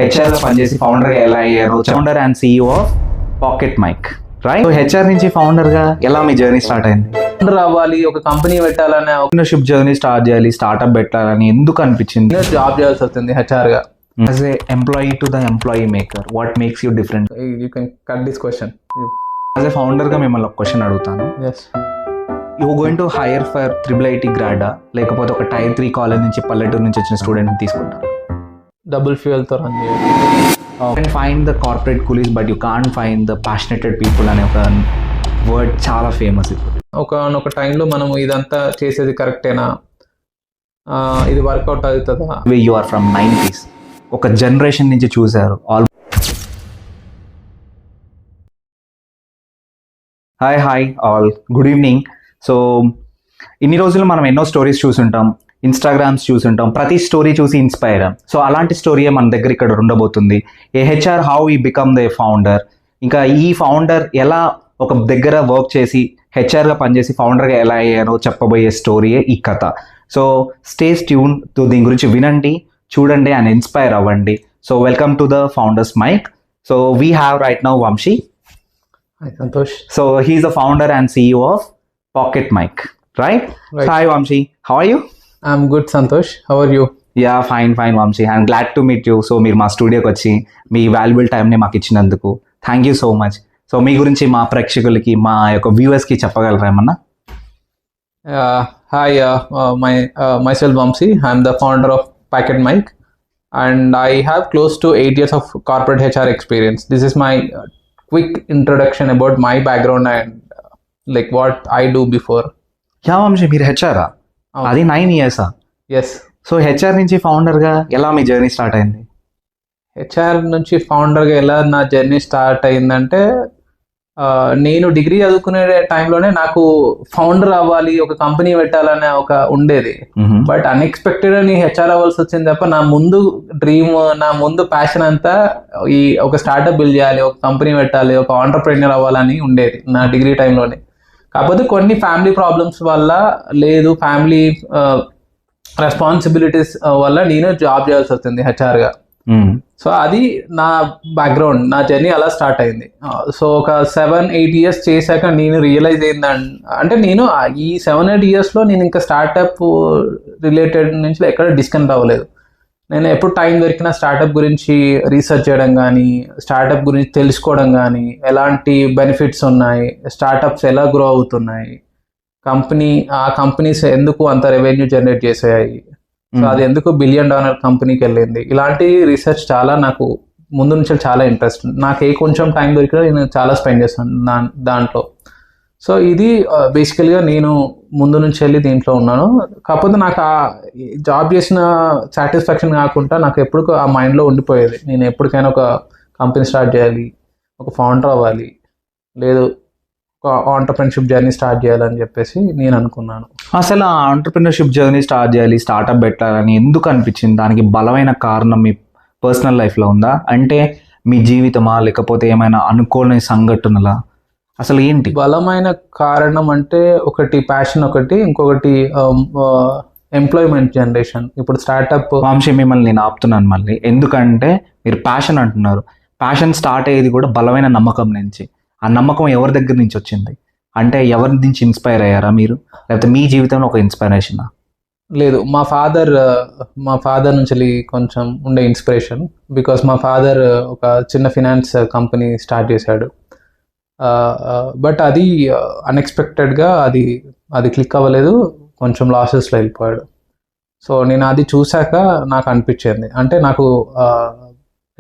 HR గా పనిచేసి founder గా ఎలా అయ్యారు, founder and CEO of Pocket Mic, right? So HR నుంచి ఫౌండర్ గా ఎలా మీ జర్నీ స్టార్ట్ అయింది? ఫౌండర్ అవ్వాలి, ఒక కంపెనీ పెట్టాలనే ఓనర్షిప్ జర్నీ స్టార్ట్ చేయాలి, స్టార్ట్అప్ పెట్టాలని ఎందుకు అనిపించింది? జాబ్ చేయాల్సి వస్తుంది హెచ్ఆర్ గా. As a employee to the employee maker, what makes you different? You can cut this question. As a founder గా మిమ్మల్ని ఒక క్వశ్చన్ అడుగుతాను. You going to hire for IIIT గ్రాడా, లేకపోతే ఒక Tier 3 కాలేజ్ నుంచి పల్లెటూరు నుంచి వచ్చిన స్టూడెంట్ తీసుకుంటారు? డబుల్ ఫ్యూయల్ తో రన్ చేయాలి. You can find the corporate coolies, but you can't find the passionate people అనే ఒక వర్డ్ చాలా ఫేమస్ ఇప్పుడు. ఒక టైంలో మనం ఇదంతా చేసేది కరెక్టేనా, ఇది వర్కౌట్ అవుతుందా? యు ఆర్ ఫ్రమ్ 90s, ఒక జనరేషన్ నుంచి చూసారు. Hi all, good evening. So ఇన్ని రోజులు మనం ఎన్నో స్టోరీస్ చూసుంటాం, ఇన్స్టాగ్రామ్స్ చూసుంటాం, ప్రతి స్టోరీ చూసి ఇన్స్పైర్ అయ్యాం. సో అలాంటి స్టోరీయే మన దగ్గర ఇక్కడ ఉండబోతుంది. ఏ హెచ్ఆర్ హౌ ఈ బికమ్ ద ఫౌండర్, ఇంకా ఈ ఫౌండర్ ఎలా ఒక దగ్గర వర్క్ చేసి హెచ్ఆర్గా పనిచేసి ఫౌండర్గా ఎలా అయ్యారో చెప్పబోయే స్టోరీయే ఈ కథ. సో స్టే ట్యూన్ టు దీని గురించి వినండి, చూడండి అండ్ ఇన్స్పైర్ అవ్వండి. So welcome to the Founders Mic. So we have right now Vamshi. Hi Santosh. So he's the founder and CEO of Pocket Mic, right? Hi Vamshi, how are you? I'm good Santosh. How are you? Yeah, fine Vamshi. I'm glad to meet you. So మీరు మా స్టూడియోకి వచ్చి మీ valuable టైంని మాకు ఇచ్చినందుకు thank you so much. So మీ గురించి మా ప్రేక్షకులకి, మా యొక్క వ్యూవర్స్కి చెప్పగలరా ఏమన్నా? Hi, myself Vamshi. I'm the founder of Pocket Mic and I have close to 8 years of corporate HR experience. This is my quick introduction about my background and like what I do before. Yeah Vamshi, మీరు హెచ్ఆరా? అది 9 years. Yes. So HR నుంచి ఫౌండర్గా ఎలా మీ journey start అయింది? HR నుంచి ఫౌండర్గా ఎలా నా జర్నీ స్టార్ట్ అయిందంటే, నేను డిగ్రీ చదువుకునే టైంలోనే నాకు ఫౌండర్ అవ్వాలి, ఒక కంపెనీ పెట్టాలనే ఒక ఉండేది. బట్ అన్ఎక్స్పెక్టెడ్ అని హెచ్ఆర్ అవ్వాల్సి వచ్చింది తప్ప నా ముందు డ్రీమ్, నా ముందు ప్యాషన్ అంతా ఈ ఒక స్టార్ట్అప్ బిల్డ్ చేయాలి, ఒక కంపెనీ పెట్టాలి, ఒక ఆంటర్ప్రెన్యూర్ అవ్వాలని ఉండేది నా డిగ్రీ టైంలోనే. కాకపోతే కొన్ని ఫ్యామిలీ ప్రాబ్లమ్స్ వల్ల, లేదు ఫ్యామిలీ రెస్పాన్సిబిలిటీస్ వల్ల నేను జాబ్ చేయాల్సి వచ్చింది హెచ్ఆర్గా. సో అది నా బ్యాక్గ్రౌండ్, నా జర్నీ అలా స్టార్ట్ అయింది. సో ఒక 7-8 years చేశాక నేను రియలైజ్ అంటే నేను ఈ 7-8 yearsలో నేను ఇంకా స్టార్టప్ రిలేటెడ్ నుంచి ఎక్కడ డిస్కనెక్ట్ అవ్వలేదు. నేను ఎప్పుడు టైం దొరికినా స్టార్టప్ గురించి రీసెర్చ్ చేయడం కానీ, స్టార్టప్ గురించి తెలుసుకోవడం కానీ, ఎలాంటి బెనిఫిట్స్ ఉన్నాయి, స్టార్టప్స్ ఎలా గ్రో అవుతున్నాయి, ఆ కంపెనీస్ ఎందుకు అంత రెవెన్యూ జనరేట్ చేసాయి, సో అది ఎందుకు $1 billion కంపెనీకి వెళ్ళింది, ఇలాంటి రీసెర్చ్ చాలా నాకు ముందు నుంచి చాలా ఇంట్రెస్ట్. నాకు కొంచెం టైం దొరికినా నేను చాలా స్పెండ్ చేస్తాను దాంట్లో. సో ఇది బేసికల్గా నేను ముందు నుంచి వెళ్ళి దీంట్లో ఉన్నాను. కాకపోతే నాకు ఆ జాబ్ చేసిన సాటిస్ఫాక్షన్ కాకుండా నాకు ఎప్పుడు ఆ మైండ్లో ఉండిపోయేది, నేను ఎప్పటికైనా ఒక కంపెనీ స్టార్ట్ చేయాలి, ఒక ఫౌండర్ అవ్వాలి, లేదు ఒక ఆంటర్ప్రెన్యూర్షిప్ జర్నీ స్టార్ట్ చేయాలని చెప్పేసి నేను అనుకున్నాను. అసలు ఆ ఆంటర్ప్రెన్యూర్షిప్ జర్నీ స్టార్ట్ చేయాలి, స్టార్ట్అప్ పెట్టాలని ఎందుకు అనిపించింది? దానికి బలమైన కారణం మీ పర్సనల్ లైఫ్లో ఉందా? అంటే మీ జీవితమా, లేకపోతే ఏమైనా అనుకోని సంఘటనలా? అసలు ఏంటి బలమైన కారణం అంటే, ఒకటి ప్యాషన్, ఇంకొకటి ఎంప్లాయ్మెంట్ జనరేషన్. ఇప్పుడు స్టార్ట్అప్ వంశీ, మిమ్మల్ని నేను ఆపుతున్నాను మళ్ళీ. ఎందుకంటే మీరు ప్యాషన్ అంటున్నారు. ప్యాషన్ స్టార్ట్ అయ్యేది కూడా బలమైన నమ్మకం నుంచి. ఆ నమ్మకం ఎవరి దగ్గర నుంచి వచ్చింది? అంటే ఎవరి నుంచి ఇన్స్పైర్ అయ్యారా మీరు, లేకపోతే మీ జీవితంలో ఒక ఇన్స్పిరేషనా? లేదు, మా ఫాదర్ నుంచి కొంచెం ఉండే ఇన్స్పిరేషన్. బికాస్ మా ఫాదర్ ఒక చిన్న ఫినాన్స్ కంపెనీ స్టార్ట్ చేశాడు. బట్ అది అన్ఎక్స్పెక్టెడ్గా అది క్లిక్ అవ్వలేదు, కొంచెం లాసెస్లో వెళ్ళిపోయాడు. సో నేను అది చూశాక నాకు అనిపించింది, అంటే నాకు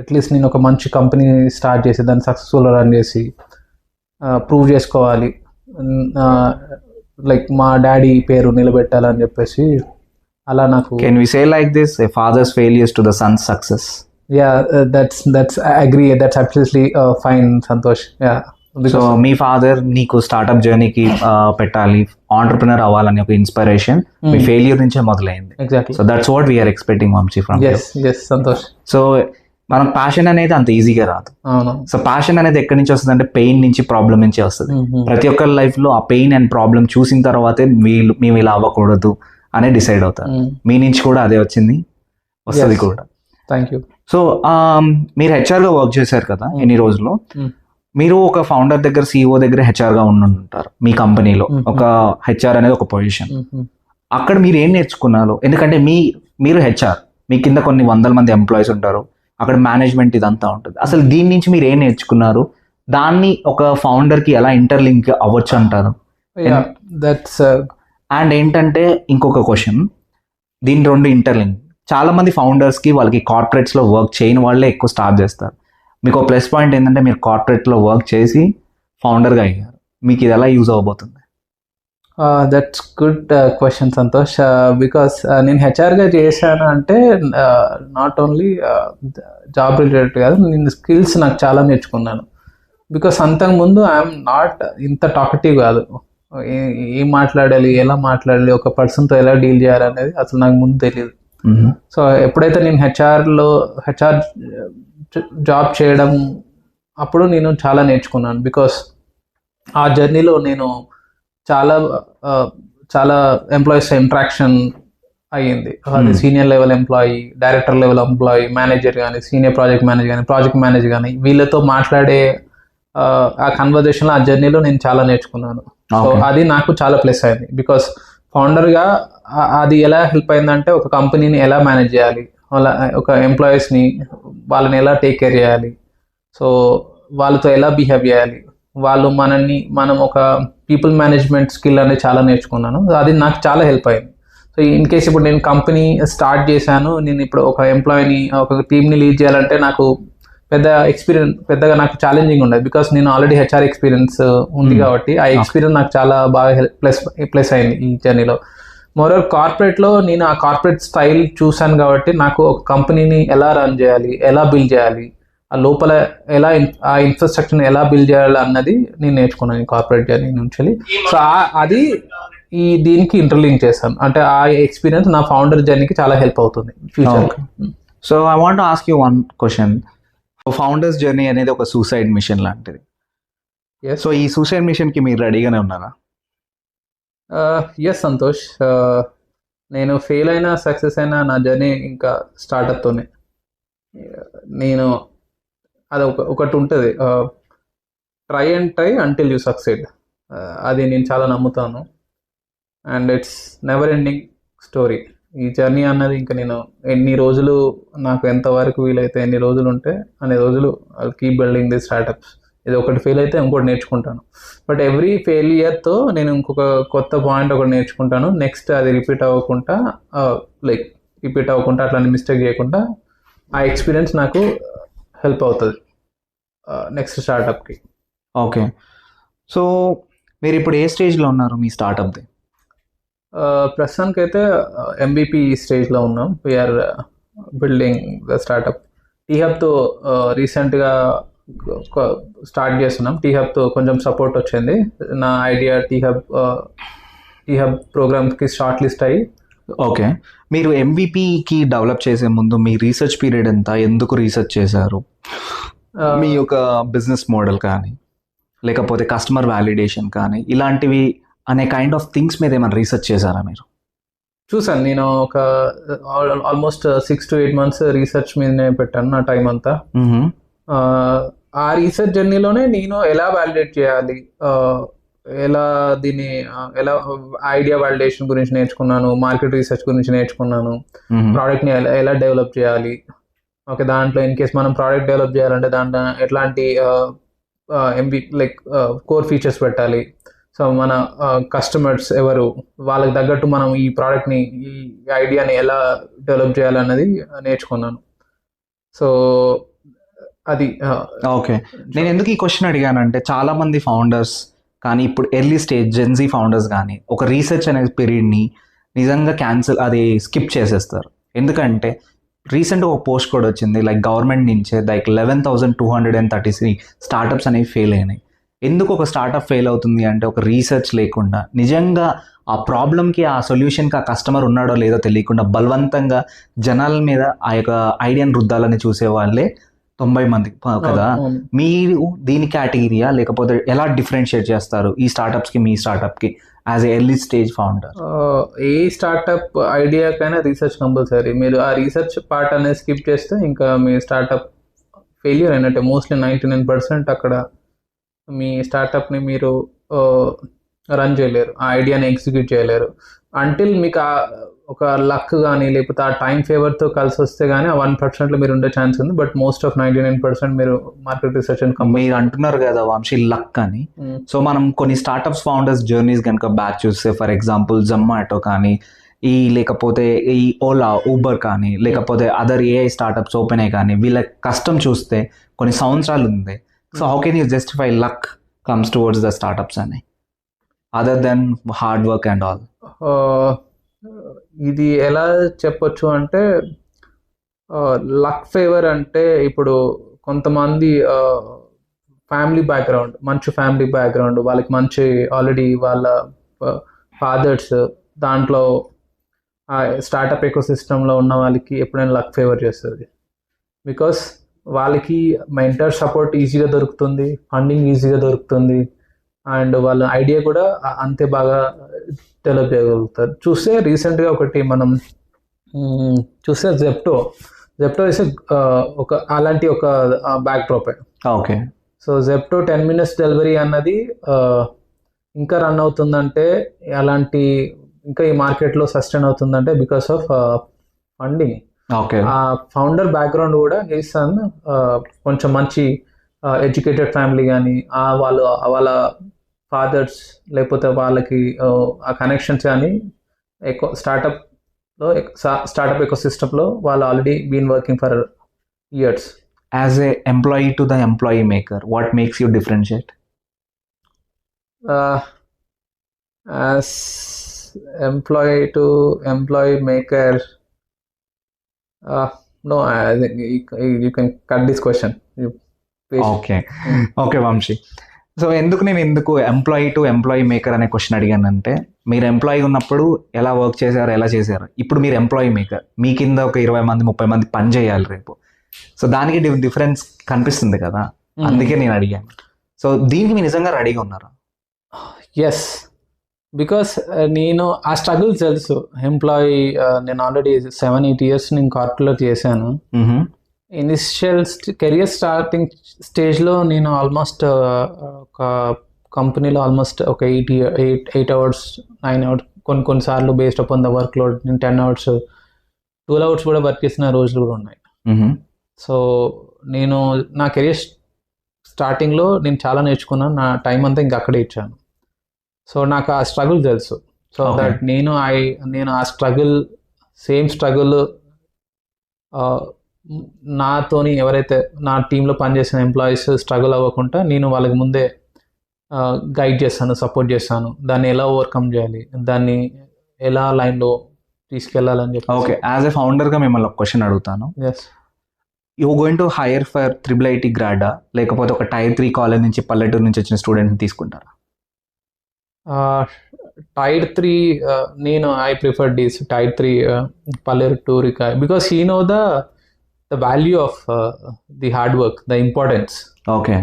అట్లీస్ట్ నేను ఒక మంచి కంపెనీ స్టార్ట్ చేసి దాన్ని సక్సెస్ఫుల్గా రన్ చేసి ప్రూవ్ చేసుకోవాలి, లైక్ మా డాడీ పేరు నిలబెట్టాలని చెప్పేసి అలా నాకు. Can we say like this, a father's failures to the son's success? Yeah, that's I agree, that's absolutely fine Santosh. Yeah, so మీ ఫాదర్ నీకు స్టార్ట్అప్ జర్నీకి పెట్టాలి, ఆంటర్ప్రినర్ అవ్వాలని ఒక ఇన్స్పిరేషన్ మీ ఫెయిల్యూర్ నుంచే మొదలైంది. Exactly. So that's what we're expecting Vamshi from you. yes Santosh. So మనం ప్యాషన్ అనేది అంత ఈజీగా రాదు. సో ప్యాషన్ అనేది ఎక్కడి నుంచి వస్తుంది అంటే పెయిన్ నుంచి, ప్రాబ్లం నుంచి వస్తుంది. ప్రతి ఒక్కరి లైఫ్ లో ఆ పెయిన్ అండ్ ప్రాబ్లం చూసిన తర్వాతే మేము ఇలా అవ్వకూడదు అనే డిసైడ్ అవుతారు. మీ నుంచి కూడా అదే వచ్చింది, వస్తుంది కూడా. Thank you. సో మీరు హెచ్ఆర్గా వర్క్ చేశారు కదా ఎన్ని రోజులు, మీరు ఒక ఫౌండర్ దగ్గర CEO దగ్గర హెచ్ఆర్గా ఉంటారు మీ కంపెనీలో. ఒక హెచ్ఆర్ అనేది ఒక పొజిషన్. అక్కడ మీరు ఏం నేర్చుకున్నారు? ఎందుకంటే మీరు హెచ్ఆర్, మీ కింద కొన్ని వందల మంది ఎంప్లాయీస్ ఉంటారు, అక్కడ మేనేజ్మెంట్ ఇదంతా ఉంటుంది. అసలు దీని నుంచి మీరు ఏం నేర్చుకున్నారు? దాన్ని ఒక ఫౌండర్కి ఎలా ఇంటర్లింక్ అవ్వచ్చు అంటారు? అండ్ ఏంటంటే ఇంకొక క్వశ్చన్, దీని 2 ఇంటర్లింక్. చాలా మంది ఫౌండర్స్కి వాళ్ళకి కార్పొరేట్స్లో వర్క్ చేయని వాళ్ళే ఎక్కువ స్టార్ట్ చేస్తారు. మీకు ఒక ప్లస్ పాయింట్ ఏంటంటే మీరు కార్పొరేట్లో వర్క్ చేసి ఫౌండర్గా అయ్యారు. మీకు ఇది ఎలా యూజ్ అవ్వబోతుంది? That's good question Santosh. Because నేను హెచ్ఆర్గా చేశాను అంటే నాట్ ఓన్లీ జాబ్ రిలేటెడ్ కాదు, నేను స్కిల్స్ నాకు చాలా నేర్చుకున్నాను. బికాస్ అంతకుముందు ఐఎమ్ నాట్ ఇంత టాకటివ్ కాదు. ఏం మాట్లాడాలి, ఎలా మాట్లాడాలి, ఒక పర్సన్తో ఎలా డీల్ చేయాలి అనేది అసలు నాకు ముందు తెలియదు. సో ఎప్పుడైతే నేను హెచ్ఆర్ జాబ్ చేయడం అప్పుడు నేను చాలా నేర్చుకున్నాను. బికాస్ ఆ జర్నీలో నేను చాలా ఎంప్లాయీస్ ఇంట్రాక్షన్ అయ్యింది. అది senior level employee, director level employee, manager కానీ, సీనియర్ ప్రాజెక్ట్ మేనేజర్ కానీ వీళ్ళతో మాట్లాడే ఆ కన్వర్జేషన్లో, ఆ జర్నీలో నేను చాలా నేర్చుకున్నాను. సో అది నాకు చాలా ప్లస్ అయింది. బికాస్ ఫౌండర్గా అది ఎలా హెల్ప్ అయిందంటే ఒక కంపెనీని ఎలా మేనేజ్ చేయాలి, వాళ్ళ ఒక ఎంప్లాయీస్ని వాళ్ళని ఎలా టేక్ కేర్ చేయాలి, సో వాళ్ళతో ఎలా బిహేవ్ చేయాలి, మనం ఒక పీపుల్ మేనేజ్మెంట్ స్కిల్ అనేది చాలా నేర్చుకున్నాను. అది నాకు చాలా హెల్ప్ అయింది. సో ఇన్ కేస్ ఇప్పుడు నేను కంపెనీ స్టార్ట్ చేశాను, నేను ఇప్పుడు ఒక ఎంప్లాయీని, ఒక టీమ్ని లీడ్ చేయాలంటే నాకు పెద్దగా నాకు ఛాలెంజింగ్ ఉండదు. బికాస్ నేను ఆల్రెడీ హెచ్ఆర్ ఎక్స్పీరియన్స్ ఉంది కాబట్టి ఆ ఎక్స్పీరియన్స్ నాకు చాలా బాగా ప్లస్ అయింది ఈ జర్నీలో. మోరోవర్ కార్పొరేట్లో నేను ఆ కార్పొరేట్ స్టైల్ చూశాను కాబట్టి నాకు ఒక కంపెనీని ఎలా రన్ చేయాలి, ఎలా బిల్డ్ చేయాలి, ఆ లోపల ఎలా ఆ ఇన్ఫ్రాస్ట్రక్చర్ని ఎలా బిల్డ్ చేయాలి అన్నది నేను నేర్చుకున్నాను ఈ కార్పొరేట్ జర్నీ నుంచి. సో అది దీనికి ఇంటర్లింక్ చేశాను. అంటే ఆ ఎక్స్పీరియన్స్ నా ఫౌండర్ జర్నీకి చాలా హెల్ప్ అవుతుంది future. So I want ask you one question. Founders journey అనేది ఒక సూసైడ్ మిషన్ లాంటిది. సో ఈ సూసైడ్ మిషన్కి మీరు రెడీగానే ఉన్నారా? ఎస్ సంతోష్, నేను ఫెయిల్ అయినా సక్సెస్ అయినా నా జర్నీ ఇంకా స్టార్టప్తోనే. నేను అది ఒకటి ఉంటుంది, ట్రై అంటిల్ యూ సక్సెడ్. అది నేను చాలా నమ్ముతాను. And it's never ending story. ఈ జర్నీ అన్నది ఇంకా నేను ఎన్ని రోజులు, నాకు ఎంతవరకు వీలైతే ఎన్ని రోజులు ఉంటే అన్ని రోజులు I keep building the startups. ఇది ఒకటి ఫెయిల్ అయితే ఇంకోటి నేర్చుకుంటాను. బట్ ఎవ్రీ ఫెయిలియర్తో నేను ఇంకొక కొత్త పాయింట్ ఒకటి నేర్చుకుంటాను. నెక్స్ట్ అది రిపీట్ అవ్వకుండా అట్లాంటి మిస్టేక్ చేయకుండా ఆ ఎక్స్పీరియన్స్ నాకు హెల్ప్ అవుతుంది నెక్స్ట్ స్టార్టప్కి. ఓకే, సో మీరు ఇప్పుడు ఏ స్టేజ్లో ఉన్నారు మీ స్టార్టప్ది? ప్రస్తుతానికైతే MVP స్టేజ్లో ఉన్నాం. We're building the startup. టీహబ్తో రీసెంట్గా స్టార్ట్ చేస్తున్నాం. టీహబ్తో కొంచెం సపోర్ట్ వచ్చింది. నా ఐడియా టీహబ్ ప్రోగ్రామ్కి షార్ట్ లిస్ట్ అయ్యి. ఓకే, మీరు MVPకి డెవలప్ చేసే ముందు మీ రీసెర్చ్ పీరియడ్ ఎంత, ఎందుకు రీసెర్చ్ చేశారు? మీ యొక్క బిజినెస్ మోడల్ కానీ లేకపోతే కస్టమర్ వ్యాలిడేషన్ కానీ ఇలాంటివి అనే కైండ్ ఆఫ్ థింగ్స్ మీద ఏమైనా రీసెర్చ్ చేశారా మీరు? చూసాను, నేను ఒక ఆల్మోస్ట్ 6 to 8 months రీసెర్చ్ మీదనే పెట్టాను నా టైం అంతా. ఆ రీసెర్చ్ జర్నీలోనే నేను ఎలా వ్యాలిడేట్ చేయాలి, ఎలా ఐడియా వ్యాలిడేషన్ గురించి నేర్చుకున్నాను, మార్కెట్ రీసెర్చ్ గురించి నేర్చుకున్నాను, ప్రోడక్ట్ని ఎలా డెవలప్ చేయాలి. ఓకే, దాంట్లో ఇన్ కేస్ మనం ప్రోడక్ట్ డెవలప్ చేయాలంటే దాంట్లో ఎట్లాంటి కోర్ ఫీచర్స్ పెట్టాలి, సో మన కస్టమర్స్ ఎవరు, వాళ్ళకి తగ్గట్టు మనం ఈ ప్రోడక్ట్ని, ఈ ఐడియాని ఎలా డెవలప్ చేయాలన్నది నేర్చుకున్నాను. సో అది ఓకే. నేను ఎందుకు ఈ క్వశ్చన్ అడిగానంటే చాలా మంది ఫౌండర్స్ కానీ ఇప్పుడు ఎర్లీ స్టేజ్ జెన్జీ ఫౌండర్స్ కానీ ఒక రీసెర్చ్ అనే పీరియడ్ని నిజంగా స్కిప్ చేసేస్తారు. ఎందుకంటే రీసెంట్గా ఒక పోస్ట్ కూడా వచ్చింది, లైక్ గవర్నమెంట్ నుంచే 11,233 స్టార్టప్స్ అనేవి ఫెయిల్ అయినాయి. ఎందుకు ఒక స్టార్టప్ ఫెయిల్ అవుతుంది అంటే ఒక రీసెర్చ్ లేకుండా, నిజంగా ఆ ప్రాబ్లమ్కి ఆ సొల్యూషన్కి ఆ కస్టమర్ ఉన్నాడో లేదో తెలియకుండా బలవంతంగా జనాల మీద ఆ యొక్క ఐడియాని రుద్దాలని చూసే వాళ్ళే 90 మంది కదా. మీరు దీని కేటగిరీయా లేకపోతే ఎలా డిఫరెన్షియేట్ చేస్తారు ఈ స్టార్టప్స్కి మీ స్టార్టప్కి? As early stage founder? ఏ స్టార్టప్ ఐడియాకైనా రీసెర్చ్ కంపల్సరీ. మీరు ఆ రీసెర్చ్ పార్ట్ అనేది స్కిప్ చేస్తే ఇంకా మీ స్టార్టప్ ఫెయిల్యూర్ అయినట్టే. మోస్ట్లీ 99% అక్కడ మీ స్టార్టప్ని మీరు రన్ చేయలేరు, ఆ ఐడియాని ఎగ్జిక్యూట్ చేయలేరు అంటిల్ మీకు ఒక లక్ కానీ లేకపోతే ఆ టైం ఫేవర్తో కలిసి వస్తే కానీ ఆ 1%లో మీరు ఉండే ఛాన్స్ ఉంది. బట్ మోస్ట్ ఆఫ్ 99% మీరు మార్కెట్ రీసెర్చ్ మీరు అంటున్నారు కదా వంశీ లక్ అని. సో మనం కొన్ని స్టార్టప్స్ ఫౌండర్స్ జర్నీస్ కనుక బ్యాక్ చూస్తే, ఫర్ ఎగ్జాంపుల్ జొమాటో కానీ లేకపోతే ఈ ఓలా ఊబర్ కానీ లేకపోతే అదర్ ఏఐ స్టార్టప్స్ ఓపెన్ అయ్యి కానీ వీళ్ళ కష్టం చూస్తే కొన్ని సంవత్సరాలు ఉంది. So how can you justify luck comes towards the startups అని other than hard work and all? ఇది ఎలా చెప్పొచ్చు అంటే లక్ ఫేవర్ అంటే ఇప్పుడు కొంతమంది ఫ్యామిలీ బ్యాక్గ్రౌండ్, మంచి ఫ్యామిలీ బ్యాక్గ్రౌండ్, వాళ్ళకి మంచి ఆల్రెడీ వాళ్ళ ఫాదర్స్ దాంట్లో స్టార్టప్ ఎకో సిస్టంలో ఉన్న వాళ్ళకి ఎప్పుడైనా లక్ ఫేవర్ చేస్తుంది. బికాస్ వాళ్ళకి మెంటర్ సపోర్ట్ ఈజీగా దొరుకుతుంది, ఫండింగ్ ఈజీగా దొరుకుతుంది, అండ్ వాళ్ళ ఐడియా కూడా అంతే బాగా డెవలప్ చేయగలుగుతారు. చూస్తే రీసెంట్గా ఒకటి మనం చూస్తే జెప్టో ఇస్ ఒక అలాంటి ఒక back drop. Okay. So Zepto 10 minutes delivery అన్నది ఇంకా రన్ అవుతుందంటే, అలాంటి ఇంకా ఈ మార్కెట్లో సస్టైన్ అవుతుందంటే బికాస్ ఆఫ్ ఫండింగ్. ఓకే. ఆ ఫౌండర్ బ్యాక్గ్రౌండ్ కూడా హిసన్ కొంచెం మంచి ఎడ్యుకేటెడ్ ఫ్యామిలీ కానీ వాళ్ళ ఫాదర్స్ లేకపోతే వాళ్ళకి ఆ కనెక్షన్స్ కానీ ఎక్కువ స్టార్టప్ ఎకో సిస్టంలో వాళ్ళు already been working for years. As a employee to the employee maker, what makes you differentiate? As employee to employee maker, no, I think you can cut this question. Okay Vamshi. So నేను ఎందుకు employee to employee maker అనే question అడిగానంటే, మీరు employee ఉన్నప్పుడు ఎలా work చేశారు, ఎలా చేశారు, ఇప్పుడు మీరు ఎంప్లాయీ మేకర్, మీ కింద ఒక 20 మంది 30 మంది పని చేయాలి రేపు. సో దానికి డిఫరెన్స్ కనిపిస్తుంది కదా, అందుకే నేను అడిగాను. సో దీనికి మీరు నిజంగా రెడీగా ఉన్నారా? ఎస్, బికాస్ నేను ఆ స్ట్రగుల్ తెలుసు. ఎంప్లాయీ నేను ఆల్రెడీ 7-8 years నేను కార్పొరేట్ చేశాను. ఇనిషియల్ కెరియర్ స్టార్టింగ్ స్టేజ్లో నేను ఆల్మోస్ట్ ఒక కంపెనీలో ఆల్మోస్ట్ ఒక 8 hours 9 hours కొన్నిసార్లు based upon the work load నేను 10 hours 12 hours కూడా వర్క్ చేసిన రోజులు కూడా ఉన్నాయి. సో నేను నా కెరియర్ స్టార్టింగ్లో నేను చాలా నేర్చుకున్నాను, నా టైం అంతా ఇంకా అక్కడే ఇచ్చాను. సో నాకు ఆ స్ట్రగుల్ తెలుసు. సో దట్ నేను ఆ సేమ్ స్ట్రగుల్ నాతోని ఎవరైతే నా టీంలో పనిచేసిన ఎంప్లాయీస్ స్ట్రగుల్ అవ్వకుండా నేను వాళ్ళకి ముందే గైడ్ చేస్తాను, సపోర్ట్ చేస్తాను, దాన్ని ఎలా ఓవర్కమ్ చేయాలి, దాన్ని ఎలా లైన్లో తీసుకెళ్లాలని చెప్పి. ఓకే, యాజ్ ఎ ఫౌండర్గా మిమ్మల్ని ఒక క్వశ్చన్ అడుగుతాను. Yes, you going to hire for IIIT గ్రాడా, లేకపోతే ఒక Tier 3 కాలేజ్ నుంచి పల్లెటూరు నుంచి వచ్చిన స్టూడెంట్ని తీసుకుంటారా? Tier 3 నేను ఐ ప్రిఫర్ Tier 3 పల్లెటూరు because he know the value of the hard work, the importance. Okay.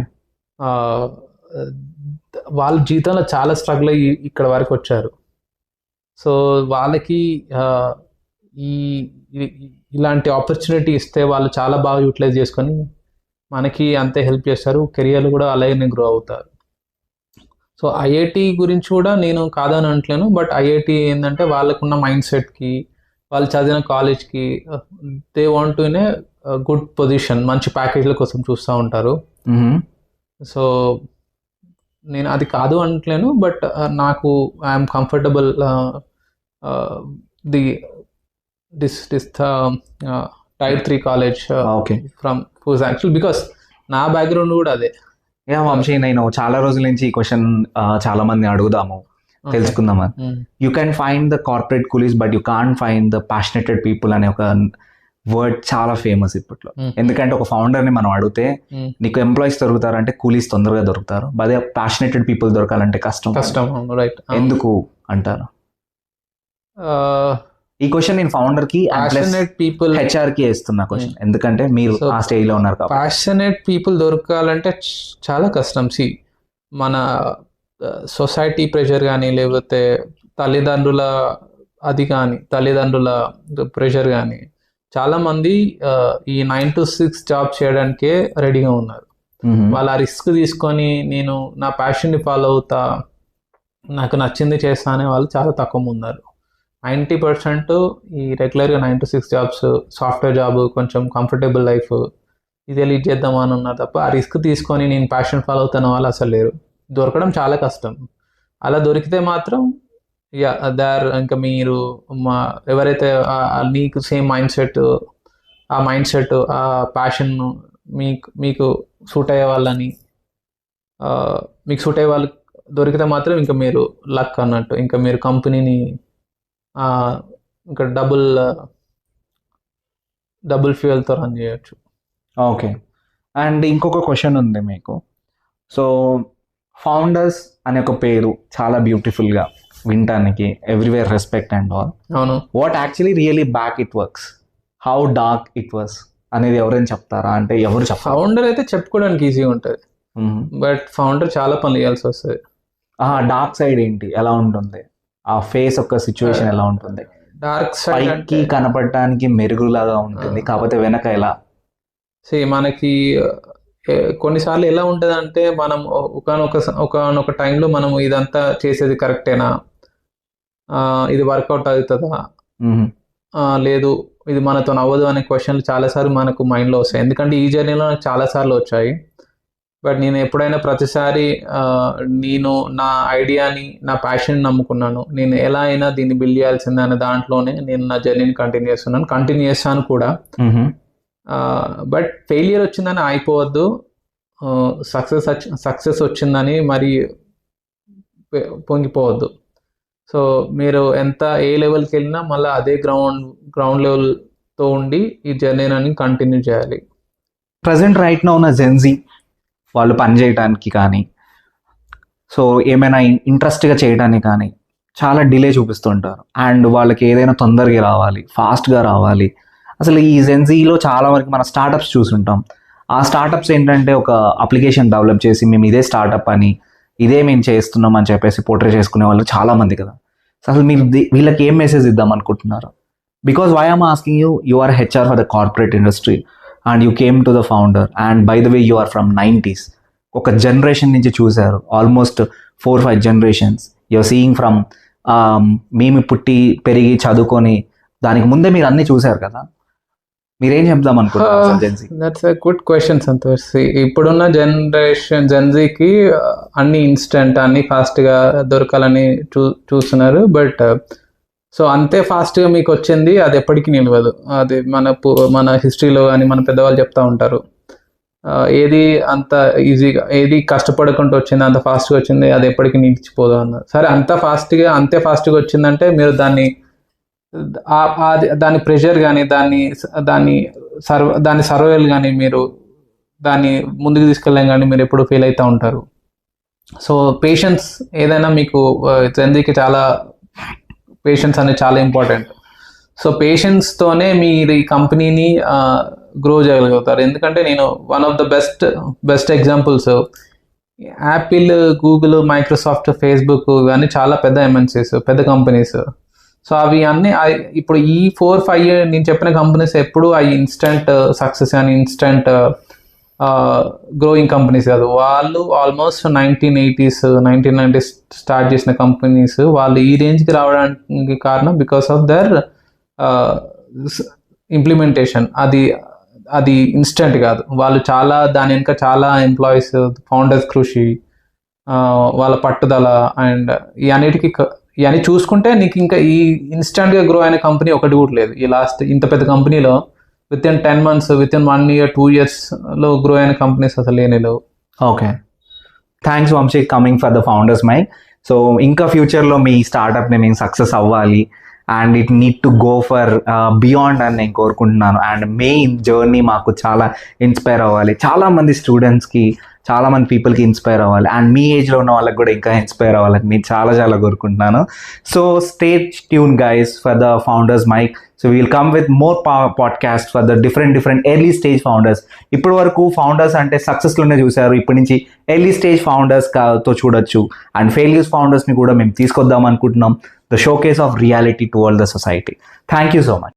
వాళ్ళ జీవితంలో చాలా స్ట్రగుల్ అయ్యి ఇక్కడ వరకు వచ్చారు. సో వాళ్ళకి ఇలాంటి ఆపర్చునిటీ ఇస్తే వాళ్ళు చాలా బాగా యూటిలైజ్ చేసుకొని మనకి అంతే హెల్ప్ చేస్తారు, కెరియర్లు కూడా అలాగే గ్రో అవుతారు. సో ఐఐటి గురించి కూడా నేను కాదని అంటలేను, బట్ ఐఐటి ఏంటంటే వాళ్ళకున్న మైండ్ సెట్కి, వాళ్ళు చదివిన కాలేజ్కి they want to in a good position, మంచి ప్యాకేజ్ల కోసం చూస్తూ ఉంటారు. సో నేను అది కాదు అంటలేను, బట్ నాకు I'm comfortable this Tier 3 college from whose actual because నా బ్యాక్గ్రౌండ్ కూడా అదే. వంశీ, నేను చాలా రోజుల నుంచి ఈ క్వశ్చన్ చాలా మంది అడుగుదాము, తెలుసుకుందామని. You can find the corporate coolies but you can't find the passionated people అనే ఒక వర్డ్ చాలా ఫేమస్ ఇప్పట్లో. ఎందుకంటే ఒక ఫౌండర్ని మనం అడిగితే నీకు ఎంప్లాయీస్ దొరుకుతారంటే కూలీస్ తొందరగా దొరుకుతారు, అదే ప్యాషనేటెడ్ పీపుల్ దొరకాలంటే కష్టం. రైట్. ఎందుకు అంటారు? ఈ క్వశ్చన్ నేను ఫౌండర్ కి పీపుల్ HR కి వేస్తున్నా క్వశ్చన్, ఎందుకంటే మీరు ఆ స్టేజ్ లో ఉన్నారు కాబట్టి. ప్యాషనేట్ పీపుల్ దొరకాలంటే చాలా కష్టం. మన సొసైటీ ప్రెషర్ కానీ లేకపోతే తల్లిదండ్రుల తల్లిదండ్రుల ప్రెషర్ కానీ చాలామంది ఈ 9 to 6 జాబ్ చేయడానికే రెడీగా ఉన్నారు. వాళ్ళు ఆ రిస్క్ తీసుకొని నేను నా ప్యాషన్ని ఫాలో అవుతా, నాకు నచ్చింది చేస్తా అనే వాళ్ళు చాలా తక్కువ ఉన్నారు. 90% ఈ రెగ్యులర్గా 9 to 6 జాబ్స్, సాఫ్ట్వేర్ జాబ్, కొంచెం కంఫర్టబుల్ లైఫ్ ఇదే లీడ్ చేద్దామని ఉన్నారు తప్ప ఆ రిస్క్ తీసుకొని నేను ప్యాషన్ ఫాలో అవుతున్న వాళ్ళు అసలు లేరు. దొరకడం చాలా కష్టం. అలా దొరికితే మాత్రం ఇంకా మీరు ఎవరైతే నీకు సేమ్ మైండ్ సెట్, ఆ ప్యాషన్ మీకు సూట్ అయ్యే వాళ్ళని మీకు సూట్ అయ్యే వాళ్ళు దొరికితే మాత్రం ఇంకా మీరు లక్ అన్నట్టు. ఇంకా మీరు కంపెనీని ఇంకా డబుల్ ఫ్యూయల్తో రన్ చేయొచ్చు. ఓకే. అండ్ ఇంకొక క్వశ్చన్ ఉంది మీకు. సో ఫౌండర్స్ అనే ఒక పేరు చాలా బ్యూటిఫుల్గా వినటానికి, ఎవ్రీవేర్ రెస్పెక్ట్ అండ్ ఆల్. అవును. What actually really back it works, how dark it worse అనేది ఎవరైనా చెప్తారా? అంటే ఎవరు చెప్తారు? ఫౌండర్ అయితే చెప్పుకోవడానికి ఈజీగా ఉంటుంది, బట్ ఫౌండర్ చాలా పనులు చేయాల్సి వస్తుంది. డార్క్ సైడ్ ఏంటి, ఎలా ఉంటుంది? ఆ ఫేస్ ఒక సిచ్యువేషన్ ఎలా ఉంటుంది? డార్క్ సైడ్ పైకి కనపడటానికి మెరుగులాగా ఉంటుంది, కాకపోతే వెనక ఎలా? మనకి కొన్నిసార్లు ఎలా ఉంటుంది అంటే మనం ఒకనొక టైంలో మనం ఇదంతా చేసేది కరెక్టేనా, ఇది వర్కౌట్ అవుతుందా, లేదు ఇది మనతో అవ్వదు అనే క్వశ్చన్లు చాలాసార్లు మనకు మైండ్లో వస్తాయి. ఎందుకంటే ఈ జర్నీలో నాకు చాలాసార్లు వచ్చాయి. బట్ నేను ఎప్పుడైనా ప్రతిసారి నేను నా ఐడియాని, నా ప్యాషన్ నమ్ముకున్నాను. నేను ఎలా అయినా దీన్ని బిల్డ్ చేయాల్సిందే అనే దాంట్లోనే నేను నా జర్నీని కంటిన్యూ చేస్తాను కూడా. బట్ ఫెయిలియర్ వచ్చిందని అయిపోవద్దు, సక్సెస్ వచ్చిందని మరి పొంగిపోవద్దు. సో మీరు ఏ లెవెల్కి వెళ్ళినా మళ్ళీ అదే గ్రౌండ్ లెవెల్తో ఉండి ఈ జర్నీని కంటిన్యూ చేయాలి. ప్రజెంట్ రైట్ నౌ ఉన్న జెన్జీ వాళ్ళు పని చేయడానికి కానీ, సో ఏమైనా ఇంట్రెస్ట్గా చేయడానికి కానీ చాలా డిలే చూపిస్తుంటారు. అండ్ వాళ్ళకి ఏదైనా తొందరగా రావాలి, ఫాస్ట్గా రావాలి. అసలు ఈ జెన్జీలో చాలా వరకు మన స్టార్టప్స్ చూసుంటాం. ఆ స్టార్టప్స్ ఏంటంటే ఒక అప్లికేషన్ డెవలప్ చేసి మేము ఇదే స్టార్టప్ అని, ఇదే మేము చేస్తున్నాం అని చెప్పేసి పోర్ట్రే చేసుకునే వాళ్ళు చాలామంది కదా. అసలు మీరు వీళ్ళకి ఏం మెసేజ్ ఇద్దాం అనుకుంటున్నారు? Because why am asking you are HR for the corporate industry and you came to the founder and by the way you are from 90s. ఒక జనరేషన్ నుంచి చూశారు, almost 4-5 generations you're seeing from మేము పుట్టి పెరిగి చదువుకొని దానికి ముందే మీరు అన్నీ చూశారు కదా. మీరేం చెప్దాం అనుకుంటున్నారు? That's a good question Santosh. ఇప్పుడున్న జెన్జీకి అన్ని ఇన్స్టెంట్, అన్ని ఫాస్ట్గా దొరకాలని చూస్తున్నారు. బట్ సో అంతే ఫాస్ట్గా మీకు వచ్చింది అది ఎప్పటికీ నిలవదు. అది మన హిస్టరీలో కానీ మన పెద్దవాళ్ళు చెప్తా ఉంటారు, ఏది అంత ఈజీగా, ఏది కష్టపడకుండా వచ్చింది అంత ఫాస్ట్గా వచ్చింది అది ఎప్పటికీ నిలిచిపోదు అన్నారు. సరే అంతే ఫాస్ట్గా వచ్చిందంటే మీరు దాని ప్రెషర్ కానీ దాని సర్వేలు కానీ మీరు దాన్ని ముందుకు తీసుకెళ్ళాం కానీ మీరు ఎప్పుడు ఫెయిల్ అవుతూ ఉంటారు. సో పేషెన్స్ ఏదైనా మీకు జెన్జీకి చాలా పేషెన్స్ అనేది చాలా ఇంపార్టెంట్. సో పేషెన్స్తోనే మీరు ఈ కంపెనీని గ్రో చేయగలుగుతారు. ఎందుకంటే నేను one of the best examples, Apple, Google, Microsoft, Facebook ఇవన్నీ చాలా పెద్ద ఎంఎన్సీస్, పెద్ద కంపెనీస్. సో అవి అన్నీ ఇప్పుడు ఈ 4-5 నేను చెప్పిన కంపెనీస్ ఎప్పుడు ఆ ఇన్స్టెంట్ సక్సెస్ అని, ఇన్స్టెంట్ గ్రోయింగ్ కంపెనీస్ కాదు. వాళ్ళు ఆల్మోస్ట్ 1990s స్టార్ట్ చేసిన కంపెనీస్. వాళ్ళు ఈ రేంజ్కి రావడానికి కారణం బికాస్ ఆఫ్ దర్ ఇంప్లిమెంటేషన్. అది ఇన్స్టెంట్ కాదు. వాళ్ళు దాని వెనుక చాలా ఎంప్లాయీస్, ఫౌండర్స్ కృషి, వాళ్ళ పట్టుదల అండ్ ఇవన్నీ చూసుకుంటే నీకు ఇంకా ఈ ఇన్స్టెంట్గా గ్రో అయిన కంపెనీ ఒకటి కూడా లేదు. ఈ ఇంత పెద్ద కంపెనీలో వితిన్ 10 months, వితిన్ 1 year, 2 yearsలో గ్రో అయిన కంపెనీస్ అసలు లేవు. Okay, thanks Vamshi coming for the founders my. So ఇంకా ఫ్యూచర్లో మీ స్టార్టప్ని మేము సక్సెస్ అవ్వాలి and it need to go for beyond అని నేను కోరుకుంటున్నాను. అండ్ మెయిన్ జర్నీ మాకు చాలా ఇన్స్పైర్ అవ్వాలి. చాలామంది స్టూడెంట్స్కి, చాలా మంది పీపుల్కి ఇన్స్పైర్ అవ్వాలి, అండ్ మీ ఏజ్లో ఉన్న వాళ్ళకి కూడా ఇంకా ఇన్స్పైర్ అవ్వాలని నేను చాలా చాలా కోరుకుంటున్నాను. So stay tune guys for the Founders Mic. So we'll come with more podcast for the different early stage founders. ఇప్పటి వరకు ఫౌండర్స్ అంటే సక్సెస్లోనే చూశారు, ఇప్పటి నుంచి ఎర్లీ స్టేజ్ ఫౌండర్స్ తో చూడొచ్చు, అండ్ ఫెయిల్యూర్స్ ఫౌండర్స్ని కూడా మేము తీసుకొద్దాం అనుకుంటున్నాం. The showcase of reality to all the society. Thank you so much.